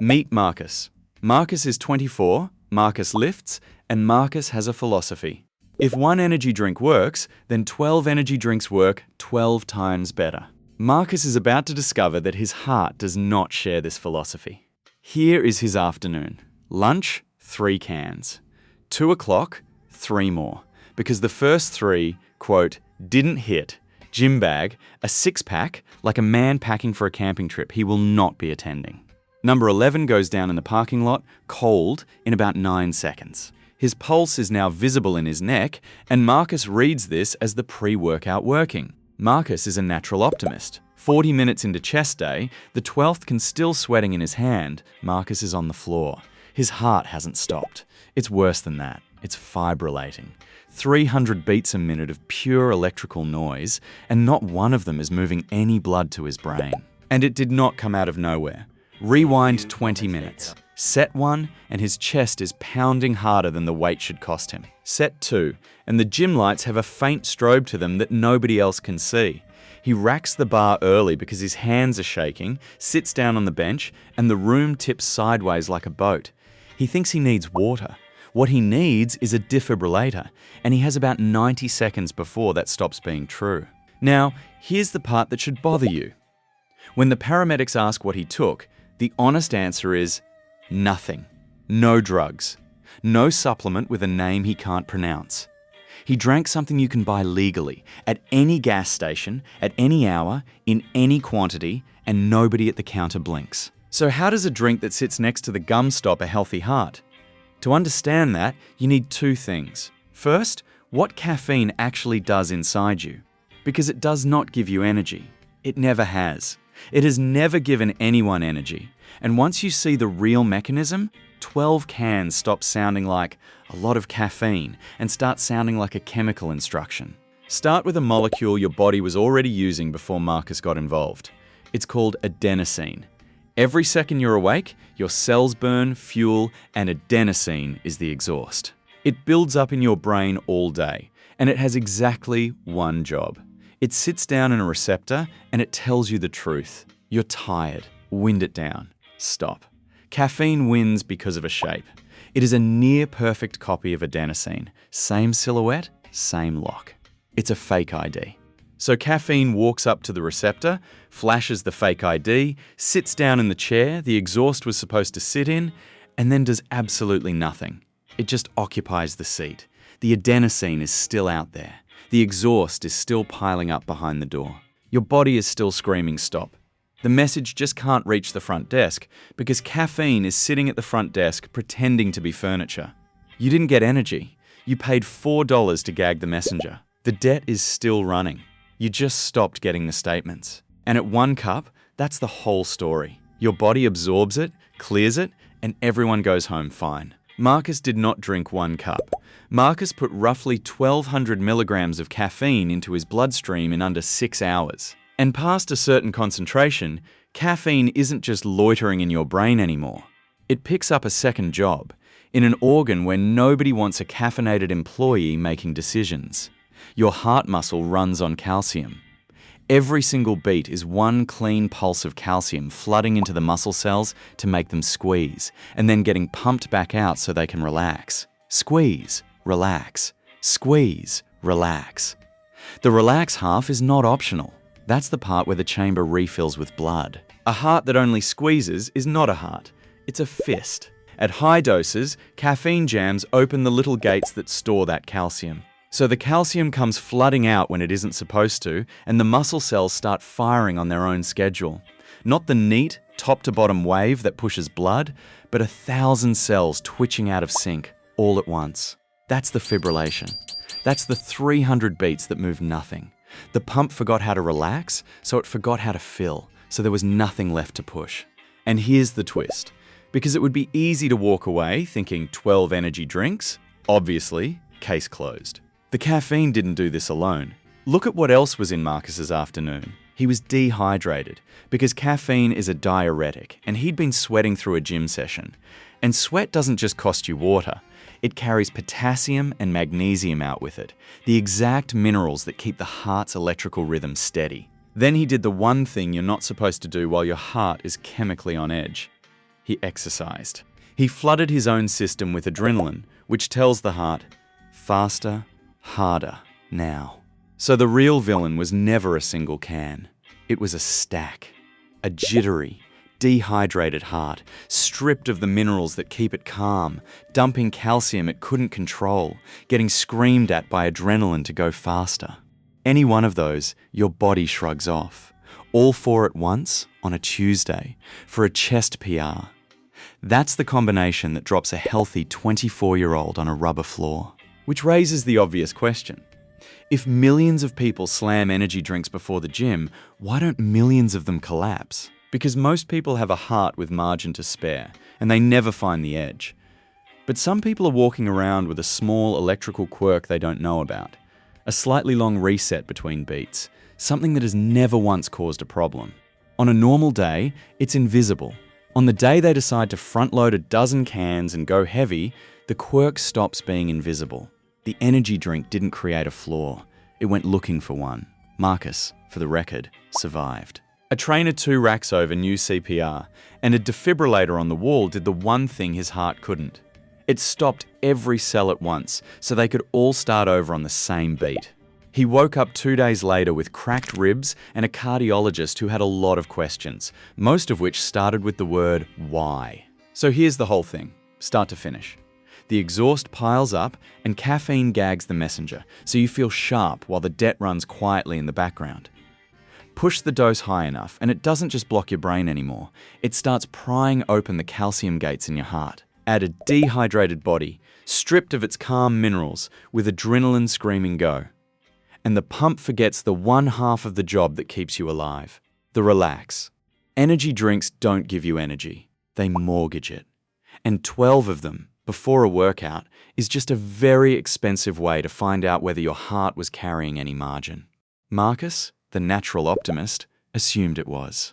Meet Marcus. Marcus is 24, Marcus lifts, and Marcus has a philosophy. If one energy drink works, then 12 energy drinks work 12 times better. Marcus is about to discover that his heart does not share this philosophy. Here is his afternoon. Lunch, 3 cans. 2 o'clock, 3 more. Because the first 3, quote, didn't hit. Gym bag, a 6-pack, like a man packing for a camping trip. He will not be attending. Number 11 goes down in the parking lot, cold, in about 9 seconds. His pulse is now visible in his neck, and Marcus reads this as the pre-workout working. Marcus is a natural optimist. 40 minutes into chest day, the 12th can still sweating in his hand. Marcus is on the floor. His heart hasn't stopped. It's worse than that. It's fibrillating. 300 beats a minute of pure electrical noise, and not one of them is moving any blood to his brain. And it did not come out of nowhere. Rewind 20 minutes. Set 1, and his chest is pounding harder than the weight should cost him. Set 2, and the gym lights have a faint strobe to them that nobody else can see. He racks the bar early because his hands are shaking, sits down on the bench, and the room tips sideways like a boat. He thinks he needs water. What he needs is a defibrillator, and he has about 90 seconds before that stops being true. Now, here's the part that should bother you. When the paramedics ask what he took, the honest answer is nothing. No drugs. No supplement with a name he can't pronounce. He drank something you can buy legally, at any gas station, at any hour, in any quantity, and nobody at the counter blinks. So how does a drink that sits next to the gum stop a healthy heart? To understand that, you need 2 things. First, what caffeine actually does inside you. Because it does not give you energy. It never has. It has never given anyone energy. And once you see the real mechanism, 12 cans stop sounding like a lot of caffeine and start sounding like a chemical instruction. Start with a molecule your body was already using before Marcus got involved. It's called adenosine. Every second you're awake, your cells burn, fuel, and adenosine is the exhaust. It builds up in your brain all day, and it has exactly one job. It sits down in a receptor, and it tells you the truth. You're tired. Wind it down. Stop. Caffeine wins because of a shape. It is a near-perfect copy of adenosine. Same silhouette, same lock. It's a fake ID. So caffeine walks up to the receptor, flashes the fake ID, sits down in the chair the exhaust was supposed to sit in, and then does absolutely nothing. It just occupies the seat. The adenosine is still out there. The exhaust is still piling up behind the door. Your body is still screaming stop. The message just can't reach the front desk because caffeine is sitting at the front desk pretending to be furniture. You didn't get energy. You paid $4 to gag the messenger. The debt is still running. You just stopped getting the statements. And at 1 cup, that's the whole story. Your body absorbs it, clears it, and everyone goes home fine. Marcus did not drink 1 cup. Marcus put roughly 1,200 milligrams of caffeine into his bloodstream in under 6 hours. And past a certain concentration, caffeine isn't just loitering in your brain anymore. It picks up a second job, in an organ where nobody wants a caffeinated employee making decisions. Your heart muscle runs on calcium. Every single beat is one clean pulse of calcium flooding into the muscle cells to make them squeeze, and then getting pumped back out so they can relax. Squeeze, relax. Squeeze, relax. The relax half is not optional. That's the part where the chamber refills with blood. A heart that only squeezes is not a heart. It's a fist. At high doses, caffeine jams open the little gates that store that calcium. So the calcium comes flooding out when it isn't supposed to, and the muscle cells start firing on their own schedule. Not the neat, top-to-bottom wave that pushes blood, but 1,000 cells twitching out of sync, all at once. That's the fibrillation. That's the 300 beats that move nothing. The pump forgot how to relax, so it forgot how to fill, so there was nothing left to push. And here's the twist. Because it would be easy to walk away thinking 12 energy drinks, obviously, case closed. The caffeine didn't do this alone. Look at what else was in Marcus's afternoon. He was dehydrated because caffeine is a diuretic and he'd been sweating through a gym session. And sweat doesn't just cost you water. It carries potassium and magnesium out with it, the exact minerals that keep the heart's electrical rhythm steady. Then he did the one thing you're not supposed to do while your heart is chemically on edge. He exercised. He flooded his own system with adrenaline, which tells the heart, faster, harder, now. So the real villain was never a single can. It was a stack. A jittery, dehydrated heart, stripped of the minerals that keep it calm, dumping calcium it couldn't control, getting screamed at by adrenaline to go faster. Any one of those, your body shrugs off. All four at once, on a Tuesday, for a chest PR. That's the combination that drops a healthy 24-year-old on a rubber floor. Which raises the obvious question. If millions of people slam energy drinks before the gym, why don't millions of them collapse? Because most people have a heart with margin to spare, and they never find the edge. But some people are walking around with a small electrical quirk they don't know about. A slightly long reset between beats, something that has never once caused a problem. On a normal day, it's invisible. On the day they decide to front-load a dozen cans and go heavy, the quirk stops being invisible. The energy drink didn't create a flaw. It went looking for one. Marcus, for the record, survived. A trainer 2 racks over knew CPR, and a defibrillator on the wall did the one thing his heart couldn't. It stopped every cell at once, so they could all start over on the same beat. He woke up 2 days later with cracked ribs and a cardiologist who had a lot of questions, most of which started with the word why. So here's the whole thing, start to finish. The exhaust piles up and caffeine gags the messenger, so you feel sharp while the debt runs quietly in the background. Push the dose high enough and it doesn't just block your brain anymore, it starts prying open the calcium gates in your heart. Add a dehydrated body, stripped of its calm minerals, with adrenaline screaming go. And the pump forgets the one half of the job that keeps you alive, the relax. Energy drinks don't give you energy, they mortgage it. And 12 of them, before a workout, is just a very expensive way to find out whether your heart was carrying any margin. Marcus, the natural optimist, assumed it was.